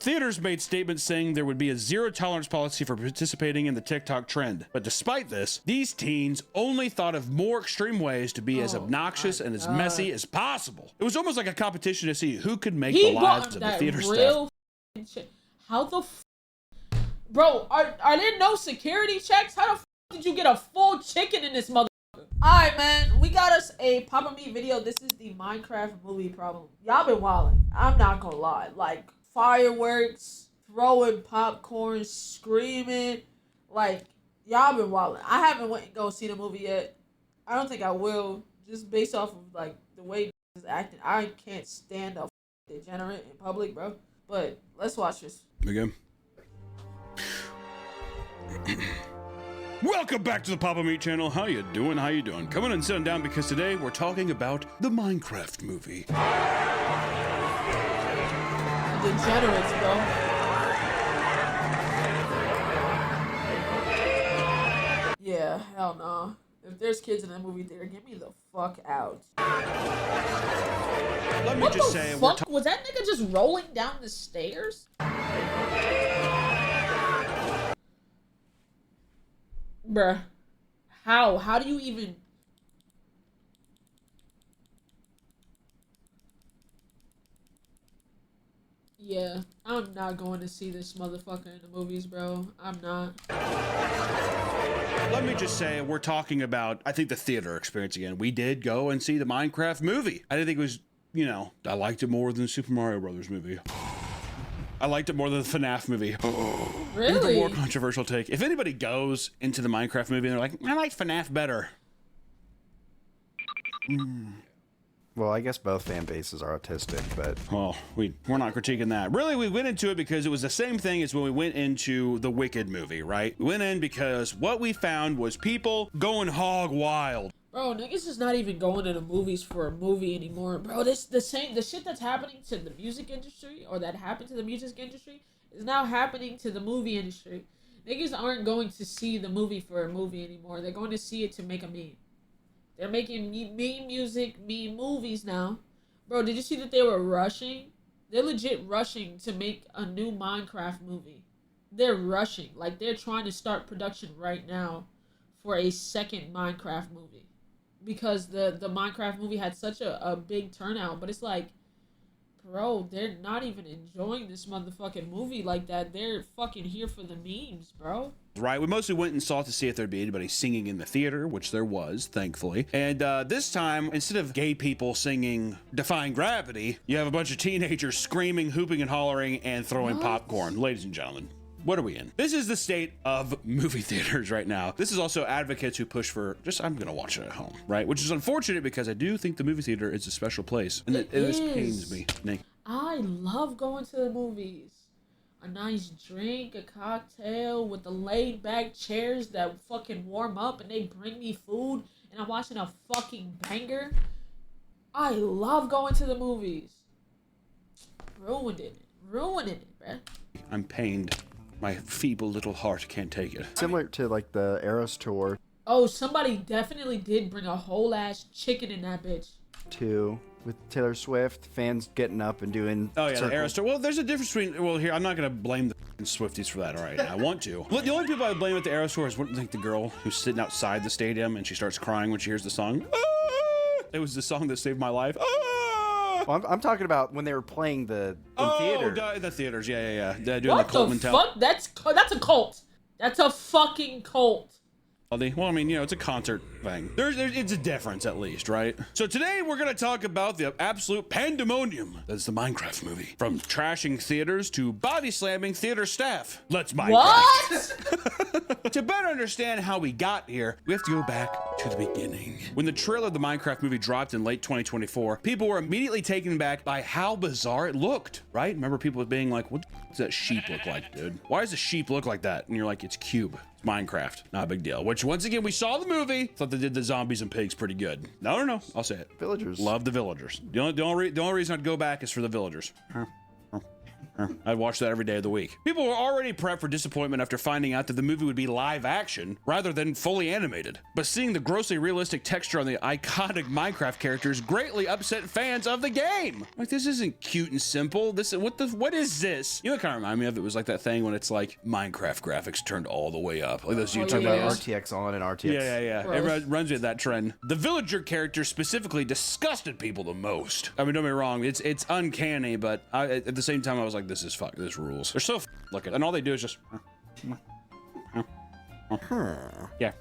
Theaters made statements saying there would be a zero tolerance policy for participating in the TikTok trend. But despite this, these teens only thought of more extreme ways to be as obnoxious and as messy as possible. It was almost like a competition to see who could make the lives of the theater staff. How the bro, are there no security checks? How the did you get a full chicken in this mother? Alright, man, we got us a PKWY video. This is the Minecraft movie problem. Y'all been wildin'. I'm not gonna lie. Like, fireworks, throwing popcorn, screaming. Like, y'all been wildin'. I haven't went and go see the movie yet. I don't think I will. Just based off of, like, the way is acting. I can't stand a degenerate in public, bro. But let's watch this. Again. Welcome back to the PKWY channel. How you doing? How you doing? Come on and sit down because today we're talking about the Minecraft movie. Degenerates, bro. Yeah, hell no. If there's kids in that movie theater, get me the fuck out. Let me just say, fuck? Was that nigga just rolling down the stairs? Bruh. How? How do you even... Yeah, I'm not going to see this motherfucker in the movies, bro. I'm not. Let me just say, we're talking about, I think, the theater experience again. We did go and see the Minecraft movie. I didn't think it was, you know, I liked it more than the Super Mario Brothers movie. I liked it more than the FNAF movie. Really? The more controversial take. If anybody goes into the Minecraft movie and they're like, I like FNAF better. Well, I guess both fan bases are autistic, but... Well, we're not critiquing that. Really, we went into it because it was the same thing as when we went into the Wicked movie, right? We went in because what we found was people going hog wild. Bro, niggas is not even going to the movies for a movie anymore. Bro, the shit that's happening to the music industry, or that happened to the music industry, is now happening to the movie industry. Niggas aren't going to see the movie for a movie anymore. They're going to see it to make a meme. They're making meme music, meme movies now. Bro, did you see that they were rushing? They're legit rushing to make a new Minecraft movie. They're rushing. Like, they're trying to start production right now for a second Minecraft movie. Because the Minecraft movie had such a big turnout. But it's like, bro, they're not even enjoying this motherfucking movie like that. They're fucking here for the memes, bro. Right, we mostly went and saw to see if there'd be anybody singing in the theater, which there was, thankfully. And this time, instead of gay people singing Defying Gravity, you have a bunch of teenagers screaming, hooping, and hollering, and throwing popcorn. Ladies and gentlemen, what are we in? This is the state of movie theaters right now. This is also advocates who push for just, I'm gonna watch it at home, right? Which is unfortunate because I do think the movie theater is a special place. And this pains me. I love going to the movies. A nice drink, a cocktail with the laid back chairs that fucking warm up and they bring me food and I'm watching a fucking banger. I love going to the movies. Ruined it, bruh. I'm pained. My feeble little heart can't take it. Similar to like the Eras tour. Oh, somebody definitely did bring a whole ass chicken in that bitch. Too. With Taylor Swift, fans getting up and doing the Eras tour. Well, there's a difference between, well, here, I'm not going to blame the Swifties for that, all right? I want to. Well, the only people I blame at the Eras tour is, like, the girl who's sitting outside the stadium and she starts crying when she hears the song. Ah! It was the song that saved my life. Ah! Well, I'm talking about when they were playing in theater. The theaters, yeah. They're doing What the cult the mentality. fuck? That's a cult. That's a fucking cult. Well, I mean, you know, it's a concert thing. It's a difference, at least, right? So today we're gonna talk about the absolute pandemonium that's the Minecraft movie. From trashing theaters to body slamming theater staff. Let's Minecraft. What? To better understand how we got here, we have to go back to the beginning. When the trailer of the Minecraft movie dropped in late 2024, people were immediately taken back by how bizarre it looked, right? Remember people being like, what does that sheep look like, dude? Why does a sheep look like that? And you're like, it's Cube. Minecraft, not a big deal. Which, once again, we saw the movie, thought they did the zombies and pigs pretty good. No, I'll say it. Villagers. Love the villagers. The only reason I'd go back is for the villagers. I'd watch that every day of the week. People were already prepped for disappointment after finding out that the movie would be live action rather than fully animated. But seeing the grossly realistic texture on the iconic Minecraft characters greatly upset fans of the game. Like, this isn't cute and simple. What is this? You know what kind of remind me of? It was like that thing when it's like Minecraft graphics turned all the way up. Like those YouTube videos. RTX on and RTX. Yeah. Gross. Everyone runs with that trend. The villager character specifically disgusted people the most. I mean, don't get me wrong, it's uncanny, but at the same time, I was like, this rules. They're so looking, and all they do is just. Yeah.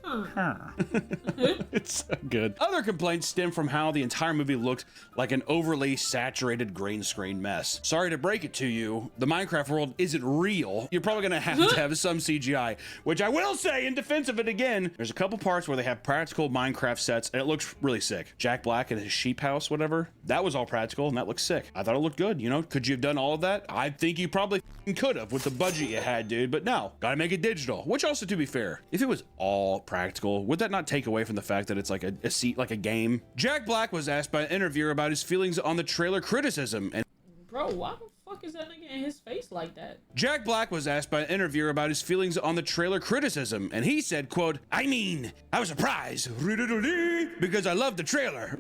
It's so good. Other complaints stem from how the entire movie looked like an overly saturated green screen mess. Sorry to break it to you, the Minecraft world isn't real. You're probably gonna have to have some CGI, which I will say in defense of it again, there's a couple parts where they have practical Minecraft sets and it looks really sick. Jack Black and his sheep house, whatever, that was all practical and that looks sick. I thought it looked good, you know? Could you have done all of that? I think you probably could have with the budget you had, dude, but no, gotta make it digital, which also, to be fair, if it was all practical, would that not take away from the fact that it's like a seat, like a game? Jack Black was asked by an interviewer about his feelings on the trailer criticism, and bro, why the fuck is that nigga in his face like that? Jack Black was asked by an interviewer about his feelings on the trailer criticism, and he said, quote, I mean, I was surprised because I loved the trailer.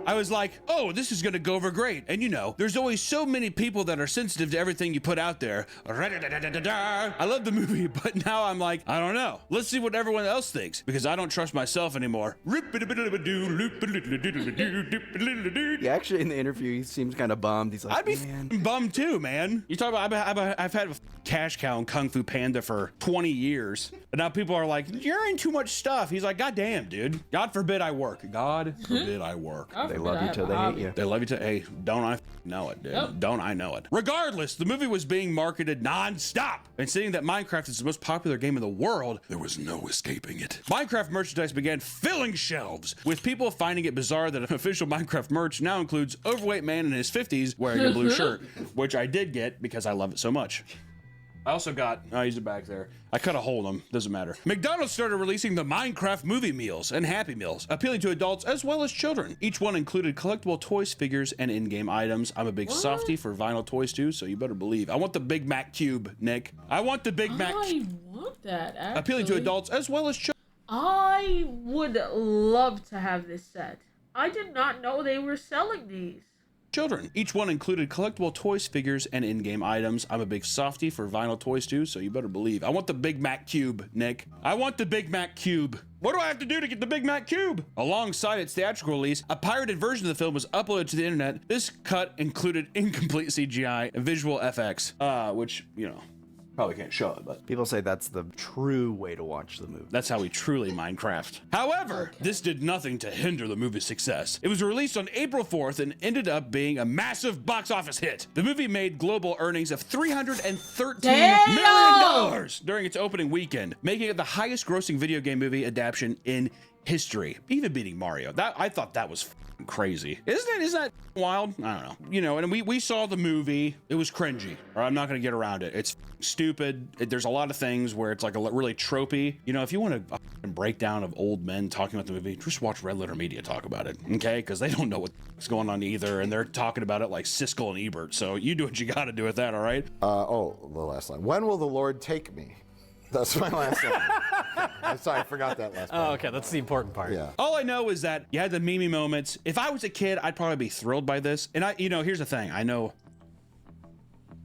I was like, oh, this is gonna go over great. And you know, there's always so many people that are sensitive to everything you put out there. I love the movie, but now I'm like, I don't know. Let's see what everyone else thinks, because I don't trust myself anymore. Yeah, actually, in the interview, he seems kind of bummed. He's like, I'd be man. bummed too, man. You talk about, I've had a cash cow in Kung Fu Panda for 20 years. And now people are like, you're in too much stuff. He's like, God damn, dude. God forbid I work. God forbid I work. They love you till they hate you. They love you till, hey, don't I know it, dude. Yep. Don't I know it. Regardless, the movie was being marketed non-stop. And seeing that Minecraft is the most popular game in the world, there was no escaping it. Minecraft merchandise began filling shelves, with people finding it bizarre that an official Minecraft merch now includes overweight man in his 50s wearing a blue shirt, which I did get because I love it so much. I also got, I'll use it back there. I cut a hole in them, doesn't matter. McDonald's started releasing the Minecraft movie meals and Happy Meals, appealing to adults as well as children. Each one included collectible toys, figures, and in-game items. I'm a big softie for vinyl toys too, so you better believe. I want the Big Mac Cube, Nick. I want the Big Mac. I want that, actually. Appealing to adults as well as children. I would love to have this set. I did not know they were selling these. Children. Each one included collectible toys, figures, and in-game items. I'm a big softie for vinyl toys too, so you better believe. I want the Big Mac Cube, Nick. I want the Big Mac Cube. What do I have to do to get the Big Mac Cube? Alongside its theatrical release, a pirated version of the film was uploaded to the internet. This cut included incomplete CGI and visual FX, which, you know, probably can't show it, but People say that's the true way to watch the movie. that's how we truly Minecraft. However, this did nothing to hinder the movie's success. It was released on April 4th and ended up being a massive box office hit. The movie made global earnings of $313 million during its opening weekend, making it the highest grossing video game movie adaptation in history, even beating Mario. I thought that was crazy. Isn't that wild? I don't know. You know, and we saw the movie. It was cringy, or I'm not gonna get around it. It's stupid. There's a lot of things where it's like a really tropey. You know, if you want a breakdown of old men talking about the movie, just watch Red Letter Media talk about it, okay? Because they don't know what's going on either, and they're talking about it like Siskel and Ebert. So you do what you gotta do with that, all right? The last line. When will the Lord take me? That's my last line. I'm sorry, I forgot that last part. Oh, okay, that's the important part. Yeah. All I know is that you had the Mimi moments. If I was a kid, I'd probably be thrilled by this. And here's the thing. I know.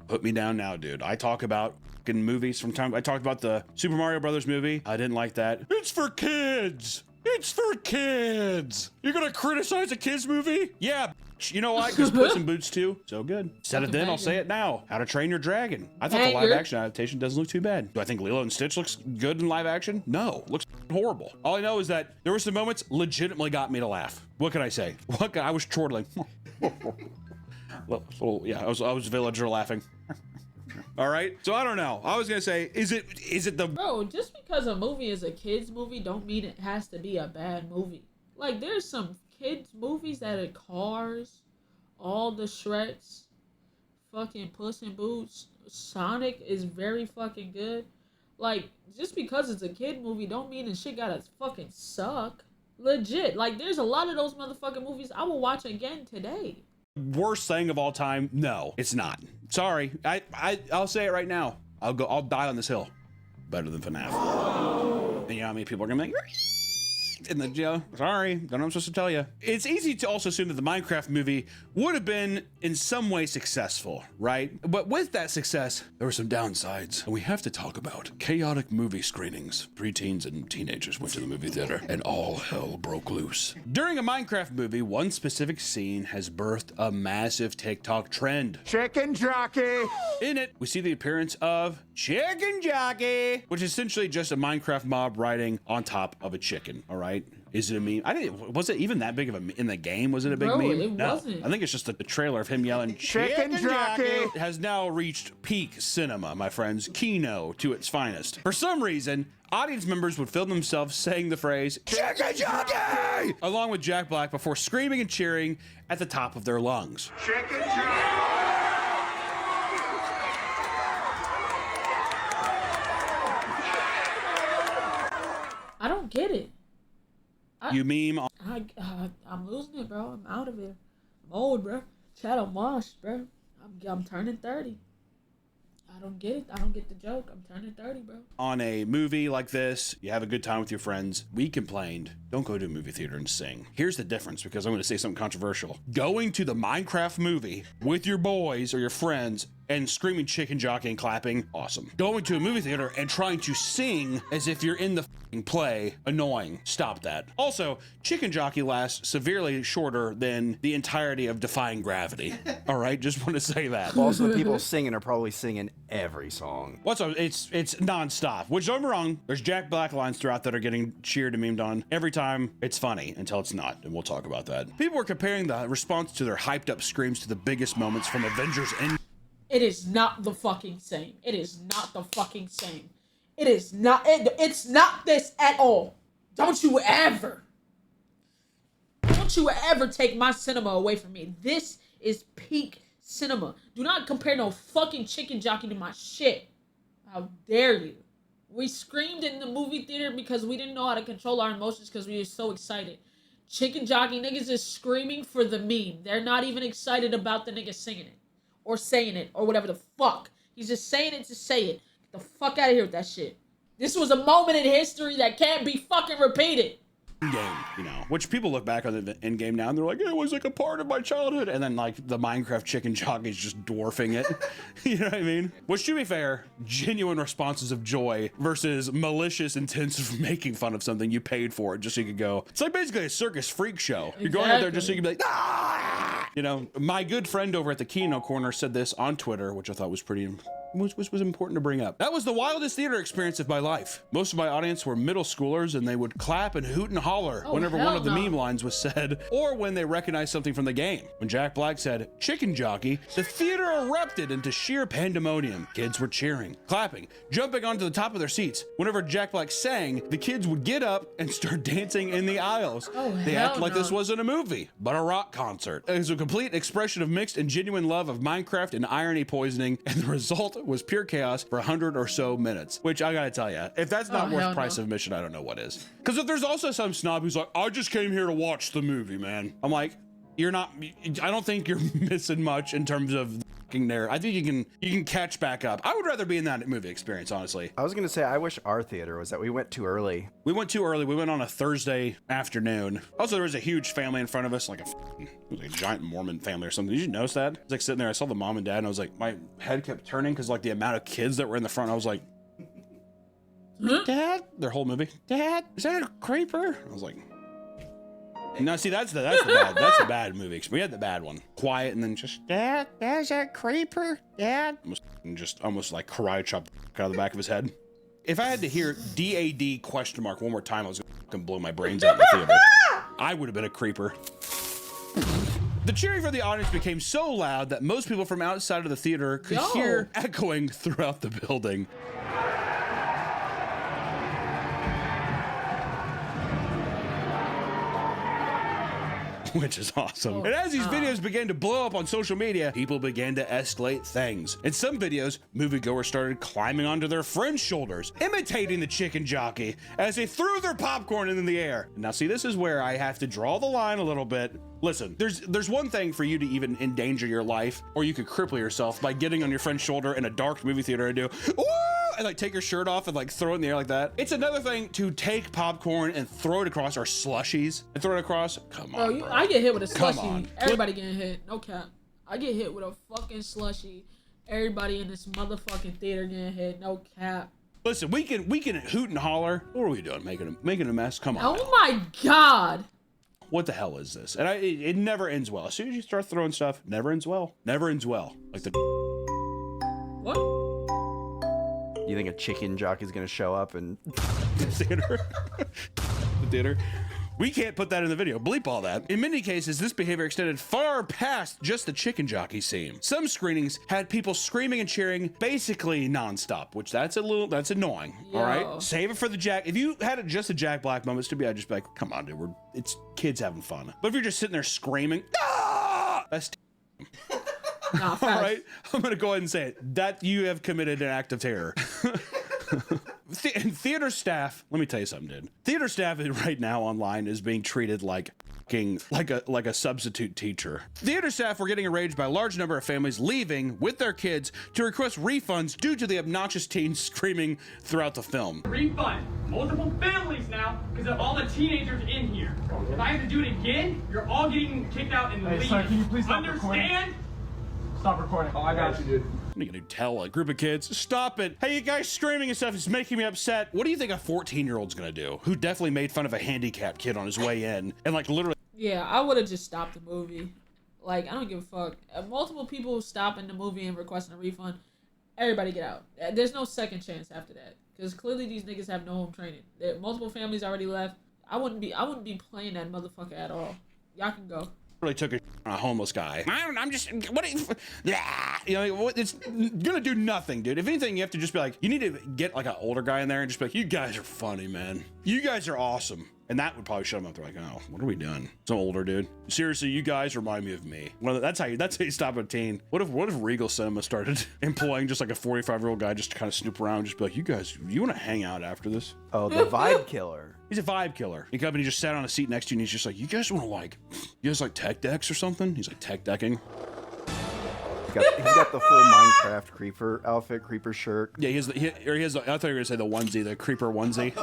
Put me down now, dude. I talk about fucking movies from time. I talked about the Super Mario Brothers movie. I didn't like that. It's for kids. It's for kids. You're gonna criticize a kids movie? Yeah. You know why? Because Puss in Boots 2, so good. Said it then, I'll say it now. How to Train Your Dragon. I thought the live action adaptation doesn't look too bad. Do I think Lilo and Stitch looks good in live action? No, looks horrible. All I know is that there were some moments legitimately got me to laugh. What can I say? I was chortling. Yeah, I was villager laughing. All right, so I don't know. I was gonna say, is it the Bro, just because a movie is a kid's movie don't mean it has to be a bad movie. Like, there's some kids movies that are Cars, all the Shreks, fucking Puss in Boots, Sonic is very fucking good. Like, just because it's a kid movie don't mean the shit gotta fucking suck. Legit. Like, there's a lot of those motherfucking movies I will watch again today. worst thing of all time? No, it's not. Sorry. I'll say it right now. I'll die on this hill. Better than FNAF. And you know how many people are gonna be like, in the jail. Sorry, don't know what I'm supposed to tell you. It's easy to also assume that the Minecraft movie would have been in some way successful, right? But with that success, there were some downsides. And we have to talk about chaotic movie screenings. Preteens and teenagers went to the movie theater and all hell broke loose. During a Minecraft movie, one specific scene has birthed a massive TikTok trend. Chicken jockey. In it, we see the appearance of Chicken Jockey, which is essentially just a Minecraft mob riding on top of a chicken, all right? Is it a meme? Was it even that big of a in the game? Was it a big Bro, meme? it wasn't. I think it's just the trailer of him yelling, Chicken jockey. It has now reached peak cinema, my friends. Kino to its finest. For some reason, audience members would film themselves saying the phrase, Chicken Jockey, along with Jack Black before screaming and cheering at the top of their lungs. Chicken jockey. I don't get it. You meme. I'm losing it, bro. I'm out of it. I'm old, bro. Shadow Mosh, bro. I'm turning 30. I don't get it. I don't get the joke. I'm turning 30, bro. On a movie like this, you have a good time with your friends. We complained, don't go to a movie theater and sing. Here's the difference, because I'm going to say something controversial. Going to the Minecraft movie with your boys or your friends and screaming Chicken Jockey and clapping, awesome. Going to a movie theater and trying to sing as if you're in the play, annoying. Stop that. Also, Chicken Jockey lasts severely shorter than the entirety of Defying Gravity. All right, just want to say that. Also, the people singing are probably singing every song. What's up? It's nonstop. Which, don't get me wrong, there's Jack Black lines throughout that are getting cheered and memed on. Every time it's funny until it's not, and we'll talk about that. People were comparing the response to their hyped up screams to the biggest moments from Avengers Endgame. It is not the fucking same. It is not the fucking same. It is not. It's not this at all. Don't you ever take my cinema away from me. This is peak cinema. Do not compare no fucking Chicken Jockey to my shit. How dare you? We screamed in the movie theater because we didn't know how to control our emotions because we were so excited. Chicken Jockey niggas is screaming for the meme. They're not even excited about the niggas singing it. Or saying it, or whatever the fuck. He's just saying it to say it. Get the fuck out of here with that shit. This was a moment in history that can't be fucking repeated. Game, you know, which people look back on the end game now and they're like, it was like a part of my childhood, and then like the Minecraft Chicken Jockey is just dwarfing it. You know what I mean? Which, to be fair, genuine responses of joy versus malicious intents of making fun of something you paid for it just so you could go. It's like basically a circus freak show. You're going out there just so you can be like, ah! You know, my good friend over at the Kino Corner said this on Twitter, which I thought was pretty was important to bring up. That was the wildest theater experience of my life. Most of my audience were middle schoolers, and they would clap and hoot and holler whenever one of the meme lines was said, or when they recognized something from the game. When Jack Black said Chicken Jockey, the theater erupted into sheer pandemonium. Kids were cheering, clapping, jumping onto the top of their seats. Whenever Jack Black sang, the kids would get up and start dancing in the aisles. They act like this wasn't a movie, but a rock concert. It was a complete expression of mixed and genuine love of Minecraft and irony poisoning, and the result was pure chaos for 100 or so minutes. Which I gotta tell you, if that's not worth price of admission, I don't know what is. Because if there's also some snob who's like, I just came here to watch the movie, man. I'm like, you're not. I don't think you're missing much in terms of the fucking narrative. I think you can catch back up. I would rather be in that movie experience, honestly. I was gonna say, I wish our theater was that we went too early. We went too early. We went on a Thursday afternoon. Also, there was a huge family in front of us, it was like a giant Mormon family or something. Did you notice that? I was like sitting there. I saw the mom and dad, and I was like, my head kept turning because like the amount of kids that were in the front. I was like, Dad, their whole movie. Dad, is that a creeper? I was like, no, see, that's the bad movie. We had the bad one. Quiet, and then just, Dad, is that creeper? Dad, almost like karate chopped out of the back of his head. If I had to hear DAD question mark one more time, I was gonna blow my brains out in the theater. I would have been a creeper. The cheering from the audience became so loud that most people from outside of the theater could hear echoing throughout the building. which is awesome. And as these videos began to blow up on social media, people began to escalate things. In some videos, moviegoers started climbing onto their friends' shoulders, imitating the chicken jockey as they threw their popcorn in the air. Now see, this is where I have to draw the line a little bit. Listen, there's one thing for you to even endanger your life, or you could cripple yourself by getting on your friend's shoulder in a dark movie theater and do, woo! And like take your shirt off and like throw it in the air like that. It's another thing to take popcorn and throw it across, or slushies and throw it across. Come on, bro. I get hit with a Come slushie. on. Everybody getting hit. No cap. I get hit with a fucking slushie. Everybody in this motherfucking theater getting hit. No cap. Listen, we can hoot and holler. What are we doing? Making a mess? Come on. Oh my god. What the hell is this? And it never ends well. As soon as you start throwing stuff, never ends well. Never ends well. Like the What? You think a chicken jockey's gonna show up and theater. The theater. We can't put that in the video. Bleep all that. In many cases, this behavior extended far past just the chicken jockey scene. Some screenings had people screaming and cheering basically nonstop, which that's annoying. Yo. All right, save it for the Jack. If you had just a Jack Black moments to be, I'd just be like, come on, dude, it's kids having fun. But if you're just sitting there screaming, ah, that's Nah, all facts. right. I'm gonna go ahead and say it. That you have committed an act of terror. And theater staff, let me tell you something, dude. Theater staff right now online is being treated like a substitute teacher. Theater staff were getting enraged by a large number of families leaving with their kids to request refunds due to the obnoxious teens screaming throughout the film. Refund. Multiple families now because of all the teenagers in here. If I have to do it again, you're all getting kicked out and leave. Sir, can you please stop Understand? Stop recording. Oh, I got you, dude. What are you gonna tell a group of kids, stop it? Hey, you guys screaming and stuff is making me upset. What do you think a 14-year-old's gonna do? Who definitely made fun of a handicapped kid on his way in and like literally. Yeah, I would have just stopped the movie. Like, I don't give a fuck. Multiple people stopping the movie and requesting a refund. Everybody get out. There's no second chance after that. Because clearly these niggas have no home training. Multiple families already left. I wouldn't be playing that motherfucker at all. Y'all can go. Really took a homeless guy. I'm just, what? You know, it's gonna do nothing, dude. If anything, you have to just be like, you need to get like an older guy in there and just be like, you guys are funny, man. You guys are awesome. And that would probably shut them up. They're like, oh, what are we doing? Some older dude. Seriously, you guys remind me of me. Well, that's how you stop a teen. What if Regal Cinema started employing just like a 45-year-old guy just to kind of snoop around, just be like, you guys, you want to hang out after this? oh, the vibe killer? He's a vibe killer. The company just sat on a seat next to you and he's just like, you guys want to you guys like tech decks or something? He's like, tech decking. He's got the full Minecraft creeper outfit, creeper shirt. Yeah, he has I thought you were gonna say the onesie, the creeper onesie.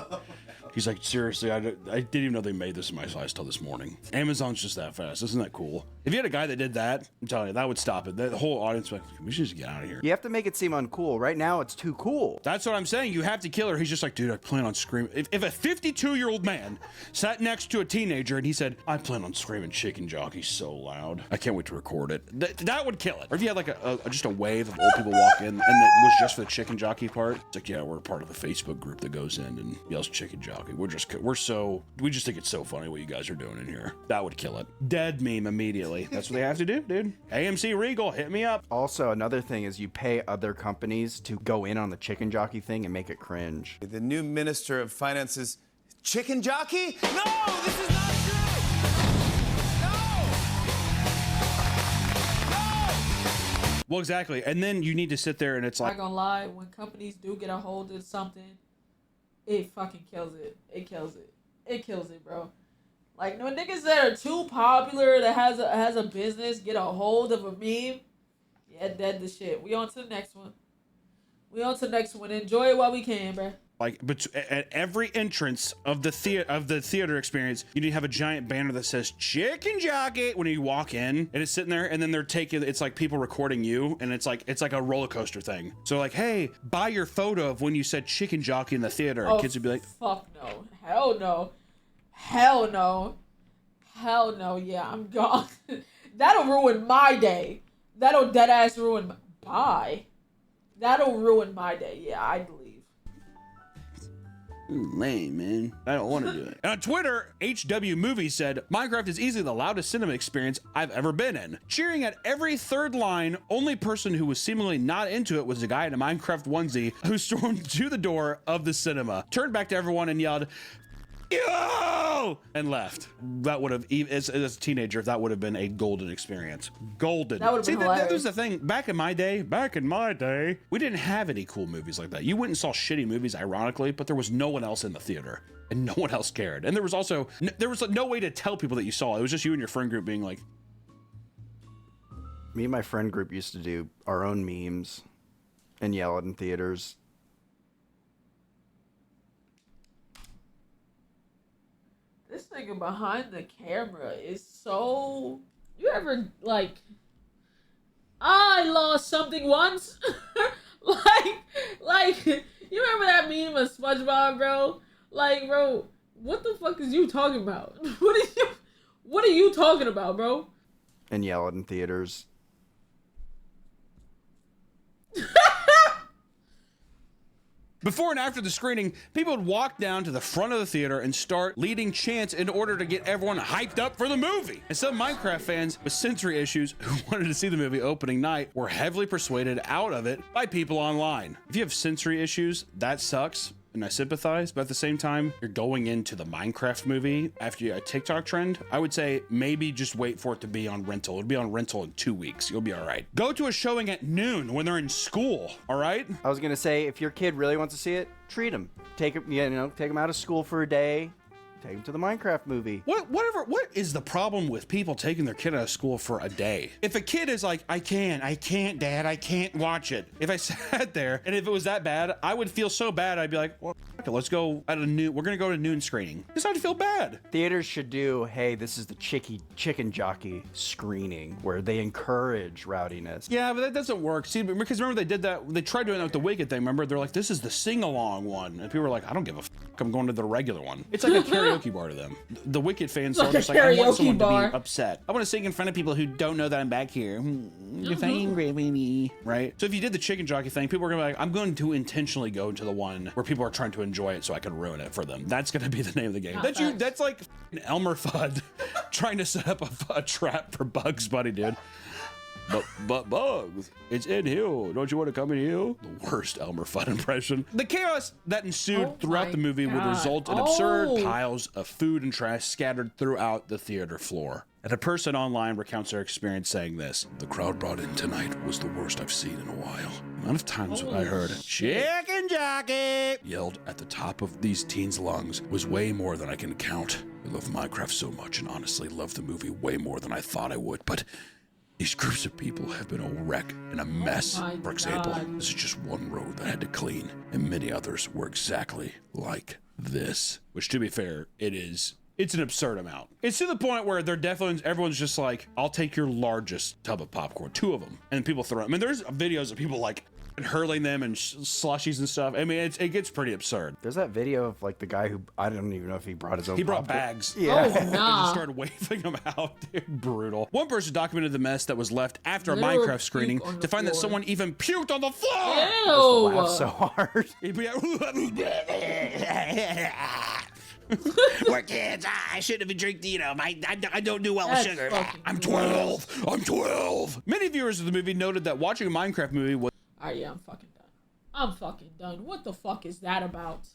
He's like, seriously, I didn't even know they made this in my size till this morning. Amazon's just that fast. Isn't that cool? If you had a guy that did that, I'm telling you, that would stop it. The whole audience would be like, we should just get out of here. You have to make it seem uncool. Right now, it's too cool. That's what I'm saying. You have to kill her. He's just like, dude, I plan on screaming. If a 52-year-old man sat next to a teenager and he said, I plan on screaming chicken jockey so loud, I can't wait to record it. That would kill it. Or if you had like just a wave of old people walk in and it was just for the chicken jockey part. It's like, yeah, we're part of the Facebook group that goes in and yells chicken jockey. We just think it's so funny what you guys are doing in here. That would kill it. Dead meme immediately. That's what they have to do, dude. AMC Regal, hit me up. Also, another thing is you pay other companies to go in on the chicken jockey thing and make it cringe. The new Minister of Finance's chicken jockey? No, this is not true! No! Well, exactly. And then you need to sit there and it's like, Not gonna lie, when companies do get a hold of something, it fucking kills it. It kills it. It kills it, bro. Like, when niggas that are too popular that has a business get a hold of a meme, yeah, dead the shit. We on to the next one. Enjoy it while we can, bro. like, but at every entrance of the theater experience, you need to have a giant banner that says "Chicken Jockey" when you walk in, and it's sitting there, and then they're taking. It's like people recording you, and it's like a roller coaster thing. So like, hey, buy your photo of when you said "Chicken Jockey" in the theater. Oh, and kids would be like, "Fuck no, hell no, hell no, hell no." Yeah, I'm gone. That'll ruin my day. That'll dead ass ruin my bye. That'll ruin my day. Yeah, I'd leave. Lame, man. I don't want to do it. And on Twitter, HW Movie said, Minecraft is easily the loudest cinema experience I've ever been in. Cheering at every third line, only person who was seemingly not into it was a guy in a Minecraft onesie who stormed to the door of the cinema, turned back to everyone and yelled, yo, and left. That would have, as a teenager, that would have been a golden experience. Golden. That would have been hilarious. That was the thing. Back in my day, we didn't have any cool movies like that. You went and saw shitty movies, ironically, but there was no one else in the theater. And no one else cared. And there was also, no way to tell people that you saw it. It was just you and your friend group being like. Me and my friend group used to do our own memes and yell it in theaters. This nigga behind the camera is so... You ever, like... I lost something once? like, you remember that meme of SpongeBob, bro? Like, bro, what the fuck is you talking about? What are you talking about, bro? And yell it in theaters. Before and after the screening, people would walk down to the front of the theater and start leading chants in order to get everyone hyped up for the movie. And some Minecraft fans with sensory issues who wanted to see the movie opening night were heavily persuaded out of it by people online. If you have sensory issues, that sucks. And I sympathize, but at the same time, you're going into the Minecraft movie after a TikTok trend. I would say maybe just wait for it to be on rental. It'll be on rental in 2 weeks. You'll be all right. Go to a showing at noon when they're in school, all right? I was gonna say, if your kid really wants to see it, treat him. Take him out of school for a day. Take him to the Minecraft movie. What is the problem with people taking their kid out of school for a day? If a kid is like, I can't, Dad, I can't watch it. If I sat there and if it was that bad, I would feel so bad. I'd be like, well, okay, let's go at a noon. We're gonna go to noon screening. Because I'd feel bad. Theaters should do, hey, this is the chicken jockey screening where they encourage rowdiness. Yeah, but that doesn't work. See, because remember they did that. They tried doing that with the Wicked thing. Remember, they're like, this is the sing-along one, and people were like, I don't give a fuck. I'm going to the regular one. It's like a karaoke bar to them. The Wicked fans are just like, I want someone to be upset. I want to sing in front of people who don't know that I'm back here. If I ain't gravy, right? So if you did the chicken jockey thing, people were gonna be like, I'm going to intentionally go to the one where people are trying to enjoy it so I can ruin it for them. That's gonna be the name of the game. That's like Elmer Fudd trying to set up a trap for Bugs Bunny, dude. But Bugs, it's in here. Don't you want to come in here? The worst Elmer Fudd impression. The chaos that ensued throughout the movie would result in absurd piles of food and trash scattered throughout the theater floor. And a person online recounts their experience saying this: the crowd brought in tonight was the worst I've seen in a while. The amount of times I heard chicken jockey yelled at the top of these teens' lungs was way more than I can count. I love Minecraft so much and honestly love the movie way more than I thought I would, but these groups of people have been a wreck and a mess. For example, this is just one road that I had to clean, and many others were exactly like this. Which, to be fair, it's an absurd amount. It's to the point where everyone's just like, I'll take your largest tub of popcorn, 2 of them, and people throw them. I mean, there's videos of people like hurling them and slushies and stuff. I mean, it gets pretty absurd. There's that video of like the guy who, I don't even know if he brought his own He brought popcorn. bags. Yeah. Oh, And nah. just started waving them out, dude. Brutal. One person documented the mess that was left after a Literal Minecraft screening puke on to the find that floor. someone even puked on the floor. Laugh so Ew. hard. He'd be we're kids. I shouldn't have drank, I don't do well with That's sugar. fucking I'm 12. I'm 12. Many viewers of the movie noted that watching a Minecraft movie was Alright, yeah, I'm fucking done. I'm fucking done. What the fuck is that about?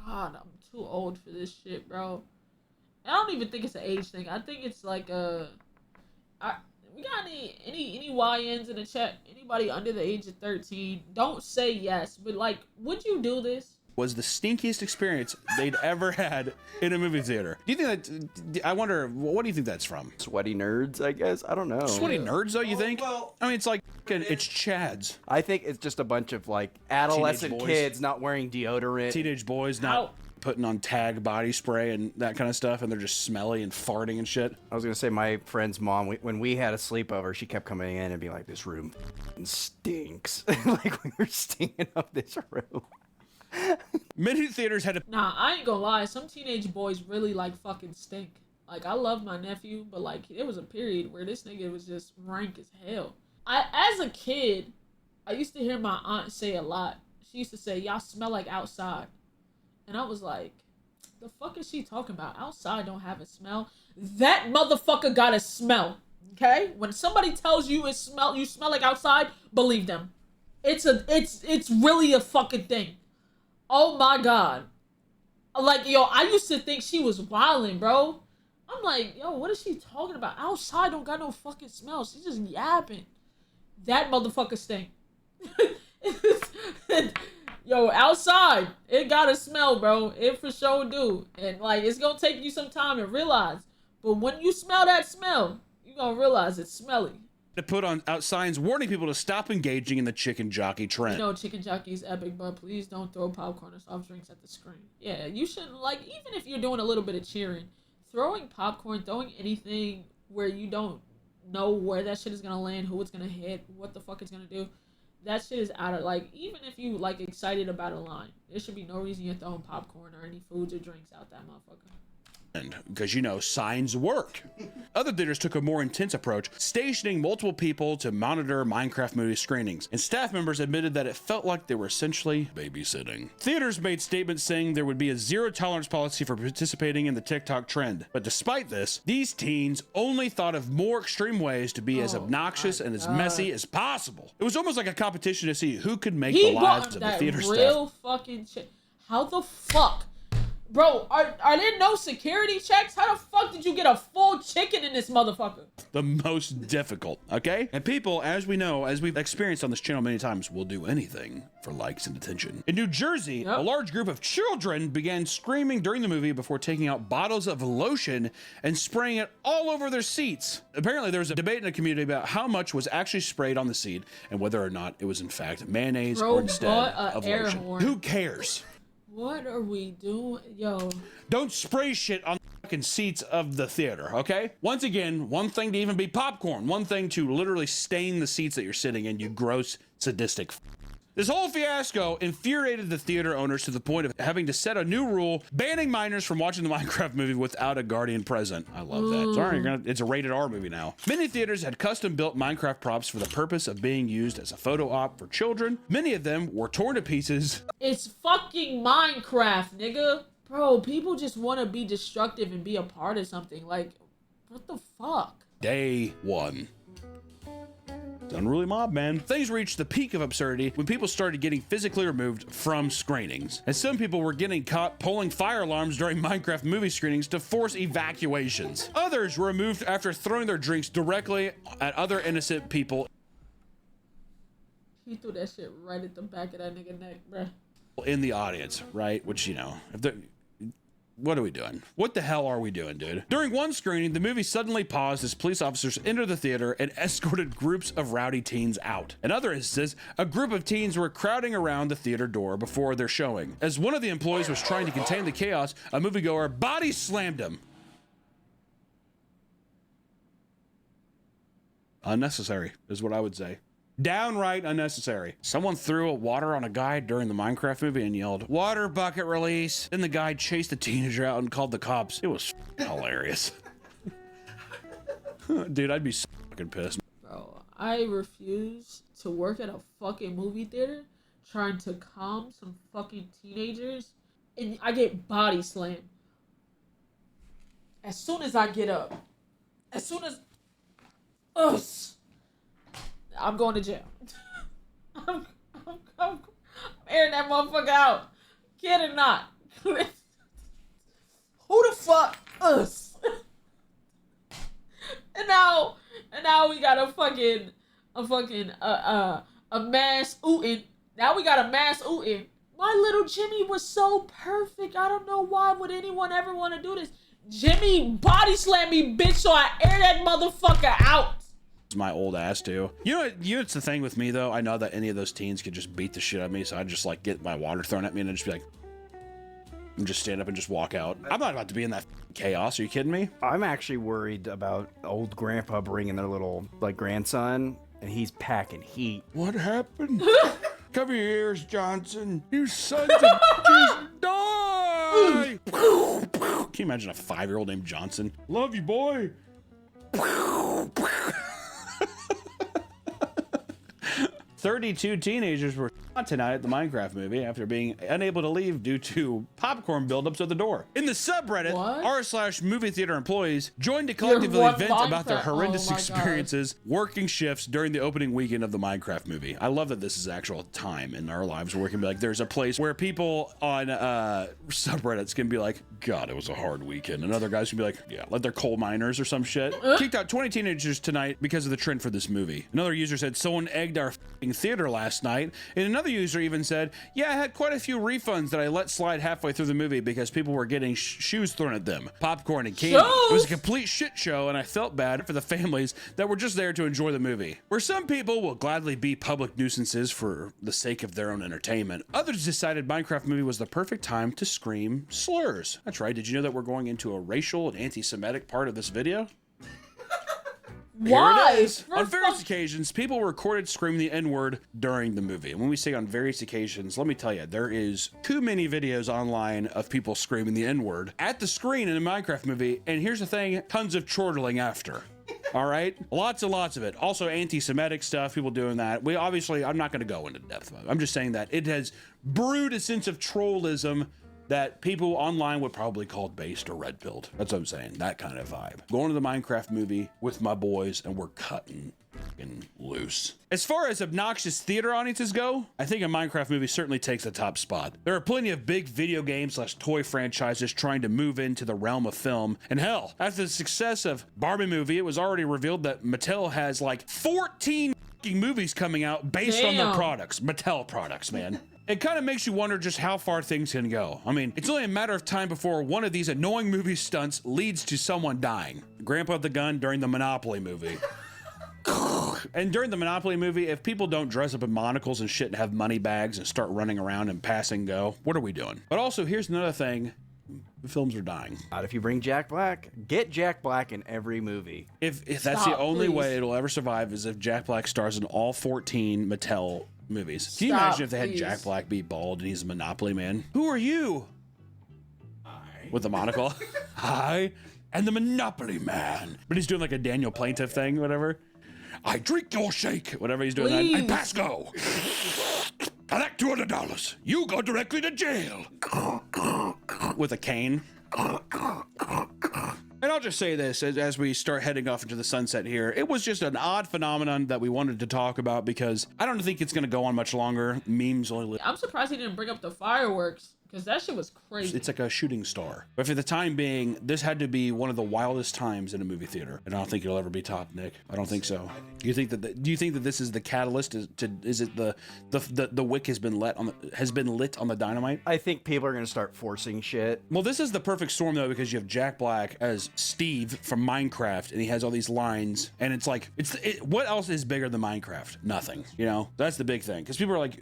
God, I'm too old for this shit, bro. I don't even think it's an age thing. I think it's like we got any YNs in the chat? Anybody under the age of 13? Don't say yes, but like, would you do this? the stinkiest experience they'd ever had in a movie theater. Do you think that, I wonder, what do you think that's from? Sweaty nerds, I guess. I don't know. Sweaty nerds, though, you think? well- I mean, it's like, it's Chads. I think it's just a bunch of like adolescent boys. kids not wearing deodorant. Teenage boys not putting on Tag body spray and that kind of stuff, and they're just smelly and farting and shit. I was gonna say my friend's mom, when we had a sleepover, she kept coming in and being like, "This room stinks." Like we were stinking up this room. Many theaters had to. Nah, I ain't gonna lie. Some teenage boys really like fucking stink. Like, I love my nephew, but like, there was a period where this nigga was just rank as hell. As a kid, I used to hear my aunt say a lot. She used to say, "Y'all smell like outside." And I was like, the fuck is she talking about? Outside don't have a smell. That motherfucker got a smell. Okay? When somebody tells you you smell like outside, believe them. It's really a fucking thing. Oh my God. Like, yo, I used to think she was wilding, bro. I'm like, yo, what is she talking about? Outside don't got no fucking smell. She's just yapping. That motherfucker stink. Yo, outside, it got a smell, bro. It for sure do. And, like, it's gonna take you some time to realize. But when you smell that smell, you gonna realize it's smelly. To put on out signs warning people to stop engaging in the chicken jockey trend. You know, chicken jockey is epic, but please don't throw popcorn or soft drinks at the screen. Yeah, you shouldn't, like, even if you're doing a little bit of cheering, throwing popcorn, throwing anything where you don't know where that shit is gonna land, who it's gonna hit, what the fuck it's gonna do, that shit is out of, like, even if you, like, excited about a line, there should be no reason you're throwing popcorn or any foods or drinks out that motherfucker. Because, you know, signs work. Other theaters took a more intense approach, stationing multiple people to monitor Minecraft movie screenings, and staff members admitted that it felt like they were essentially babysitting. Theaters made statements saying there would be a zero-tolerance policy for participating in the TikTok trend. But despite this, these teens only thought of more extreme ways to be as obnoxious and as messy as possible. It was almost like a competition to see who could make the lives of the theater staff. Real fucking shit. How the fuck? Bro, are there no security checks? How the fuck did you get a full chicken in this motherfucker? The most difficult, okay? And people, as we know, as we've experienced on this channel many times, will do anything for likes and attention. In New Jersey, a large group of children began screaming during the movie before taking out bottles of lotion and spraying it all over their seats. Apparently, there was a debate in the community about how much was actually sprayed on the seat and whether or not it was in fact mayonnaise or instead of lotion. Who cares? What are we doing? Yo. Don't spray shit on the fucking seats of the theater, okay? Once again, one thing to even be popcorn, one thing to literally stain the seats that you're sitting in, you gross, sadistic This whole fiasco infuriated the theater owners to the point of having to set a new rule banning minors from watching the Minecraft movie without a guardian present. I love that. Sorry, it's a rated R movie now. Many theaters had custom-built Minecraft props for the purpose of being used as a photo op for children. Many of them were torn to pieces. It's fucking Minecraft, nigga. Bro, people just want to be destructive and be a part of something. Like, what the fuck? Day one. Unruly mob, man. Things reached the peak of absurdity when people started getting physically removed from screenings. And some people were getting caught pulling fire alarms during Minecraft movie screenings to force evacuations. Others were removed after throwing their drinks directly at other innocent people. He threw that shit right at the back of that nigga neck, bruh. In the audience, right? Which, you know, what are we doing? What the hell are we doing, dude? During one screening, the movie suddenly paused as police officers entered the theater and escorted groups of rowdy teens out. In other instances, a group of teens were crowding around the theater door before their showing. As one of the employees was trying to contain the chaos, a moviegoer body slammed him. Unnecessary is what I would say. Downright unnecessary. Someone threw water on a guy during the Minecraft movie and yelled, "Water bucket release." Then the guy chased the teenager out and called the cops. It was hilarious. Dude, I'd be so fucking pissed. Bro, I refuse to work at a fucking movie theater trying to calm some fucking teenagers and I get body slammed. As soon as I get up, as soon as... I'm going to jail. I'm airing that motherfucker out. Kid or not. Who the fuck? Us. And now we got a mass ootin'. Now we got a mass ootin'. My little Jimmy was so perfect. I don't know why would anyone ever want to do this. Jimmy body slammed me, bitch, so I air that motherfucker out. My old ass too. You know, it's the thing with me though. I know that any of those teens could just beat the shit out of me, so I just like get my water thrown at me and then just be like, and just stand up and just walk out. I'm not about to be in that chaos. Are you kidding me? I'm actually worried about old grandpa bringing their little like grandson, and he's packing heat. What happened? Cover your ears, Johnson. You sons of bitches, die! Can you imagine a 5-year-old named Johnson? Love you, boy. 32 teenagers were shot tonight at the Minecraft movie after being unable to leave due to popcorn buildups at the door. In the subreddit, r/movie theater employees joined to collectively vent about their horrendous experiences working shifts during the opening weekend of the Minecraft movie. I love that this is actual time in our lives where we can be like, there's a place where people on subreddits can be like, God, it was a hard weekend. And other guys can be like, yeah, like they're coal miners or some shit. Kicked out 20 teenagers tonight because of the trend for this movie. Another user said, someone egged our theater last night. And another user even said, yeah, I had quite a few refunds that I let slide halfway through the movie because people were getting shoes thrown at them, popcorn and candy. It was a complete shit show, and I felt bad for the families that were just there to enjoy the movie. Where some people will gladly be public nuisances for the sake of their own entertainment, others decided Minecraft movie was the perfect time to scream slurs. That's right. Did you know that we're going into a racial and anti-Semitic part of this video? Why? Here it is. On various occasions, people were recorded screaming the N-word during the movie. And when we say on various occasions, let me tell you, there is too many videos online of people screaming the N-word at the screen in a Minecraft movie. And here's the thing, tons of chortling after. All right, lots and lots of it. Also anti-Semitic stuff, people doing that. We obviously, I'm not going to go into depth of it. I'm just saying that it has brewed a sense of trollism that people online would probably call based or red-pilled. That's what I'm saying, that kind of vibe. Going to the Minecraft movie with my boys and we're cutting loose. As far as obnoxious theater audiences go, I think a Minecraft movie certainly takes the top spot. There are plenty of big video games / toy franchises trying to move into the realm of film. And hell, after the success of Barbie movie, it was already revealed that Mattel has like 14 movies coming out based on their products. Mattel products, man. It kind of makes you wonder just how far things can go. I mean, it's only a matter of time before one of these annoying movie stunts leads to someone dying. Grandpa with the gun during the Monopoly movie. And during the Monopoly movie, if people don't dress up in monocles and shit and have money bags and start running around and pass and go, what are we doing? But also, here's another thing. The films are dying. Not if you bring Jack Black. Get Jack Black in every movie. If that's the only way it'll ever survive is if Jack Black stars in all 14 Mattel movies. Can you imagine if they had Jack Black be bald and he's a Monopoly man? Who are you? With the monocle. I am the Monopoly man. But he's doing like a Daniel Plaintiff thing, whatever. I drink your shake, whatever he's doing. That. I pass go. I like $200. You go directly to jail. With a cane. And I'll just say this as we start heading off into the sunset here. It was just an odd phenomenon that we wanted to talk about because I don't think it's going to go on much longer. Memes only. I'm surprised he didn't bring up the fireworks because that shit was crazy. It's like a shooting star. But for the time being, this had to be one of the wildest times in a movie theater. And I don't think it'll ever be topped, Nick. I don't think so. Do you think that this is the catalyst? Is it the wick has been lit on the dynamite? I think people are going to start forcing shit. Well, this is the perfect storm though because you have Jack Black as Steve from Minecraft and he has all these lines and it's like what else is bigger than Minecraft? Nothing. You know, that's the big thing because people are like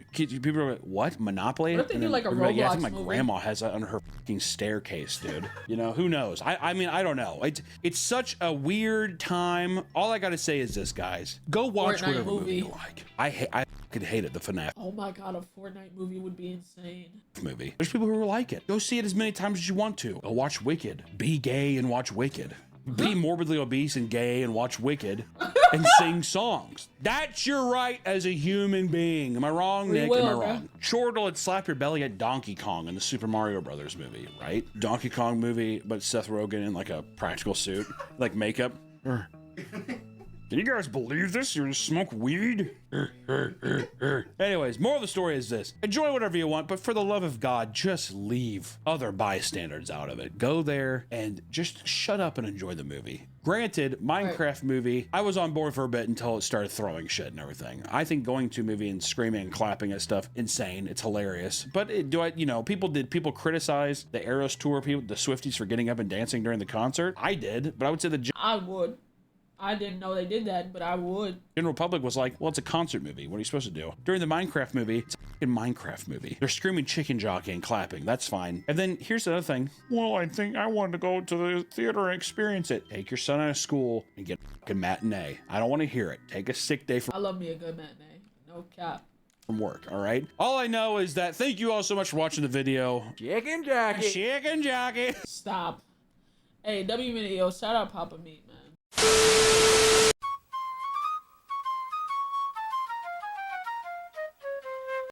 what Monopoly? What if they do like a Roblox yeah, I think my movie? grandma has that under her fucking staircase, dude. You know, who knows? I mean, I don't know. It's such a weird time. All I gotta say is this, guys. Go watch Fortnite whatever movie you like. I could hate it, the FNAF Oh my god, a Fortnite movie would be insane. movie. There's people who like it. Go see it as many times as you want to. Go watch Wicked. Be gay and watch Wicked. Be morbidly obese and gay and watch Wicked and sing songs. That's your right as a human being. Am I wrong, Nick? Am I wrong? Chortle would slap your belly at Donkey Kong in the Super Mario Brothers movie, right? Donkey Kong movie, but Seth Rogen in like a practical suit, like makeup. Can you guys believe this? You smoke weed? Anyways, moral of the story is this. Enjoy whatever you want, but for the love of God, just leave other bystanders out of it. Go there and just shut up and enjoy the movie. Granted, Minecraft movie, I was on board for a bit until it started throwing shit and everything. I think going to a movie and screaming and clapping at stuff, insane. It's hilarious. But people criticize the Eras Tour people, the Swifties for getting up and dancing during the concert? I did, but I would say I would. I didn't know they did that, but I would. General public was like, well, it's a concert movie. What are you supposed to do? During the Minecraft movie, it's a fucking Minecraft movie. They're screaming chicken jockey and clapping. That's fine. And then here's the other thing. Well, I think I wanted to go to the theater and experience it. Take your son out of school and get a fucking matinee. I don't want to hear it. Take a sick day I love me a good matinee. No cap. From work, all right? All I know is that thank you all so much for watching the video. Chicken jockey. Chicken jockey. Stop. Hey, W-Minute, yo, shout out Papa Meat, man.